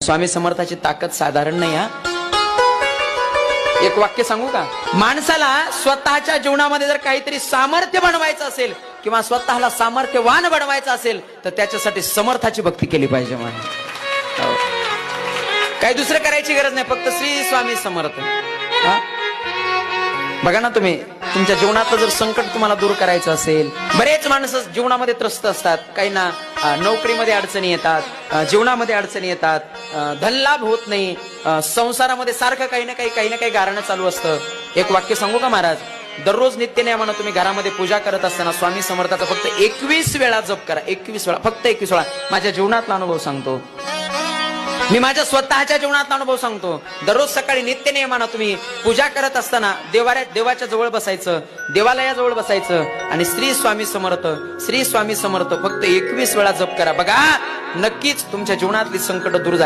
स्वामी समर्थाची ताकद साधारण नाही हा. एक वाक्य सांगू का? माणसाला स्वतःच्या जीवनामध्ये जर काहीतरी सामर्थ्य बनवायचं असेल किंवा स्वतःला सामर्थ्यवान बनवायचं असेल तर त्याच्यासाठी समर्थाची भक्ती केली पाहिजे. काही दुसरं करायची गरज नाही, फक्त श्री स्वामी समर्थ. बघा ना, तुम्ही तुमच्या जीवनातलं जर संकट तुम्हाला दूर करायचं असेल, बरेच माणसं जीवनामध्ये त्रस्त असतात. काही ना नोकरीमध्ये अडचणी येतात, जीवनामध्ये अडचणी येतात, धनलाभ होत नाही, संसारामध्ये सारखं काही ना काही गारणं चालू असतं. एक वाक्य सांगू का महाराज? दररोज नित्यनेमानं तुम्ही घरामध्ये पूजा करत असताना स्वामी समर्थाचा फक्त 21 वेळा जप करा. 21 वेळा, फक्त 21 वेळा. माझ्या जीवनातला अनुभव सांगतो, मी माझ्या स्वतःच्या जीवनातला अनुभव सांगतो. दररोज सकाळी नित्यनेमानं तुम्ही पूजा करत असताना देवाच्या जवळ बसायचं, देवालयाजवळ बसायचं आणि श्री स्वामी समर्थ, श्री स्वामी समर्थ फक्त 21 वेळा जप करा. बघा, नक्कीच तुमच्या जीवनातली संकट दूर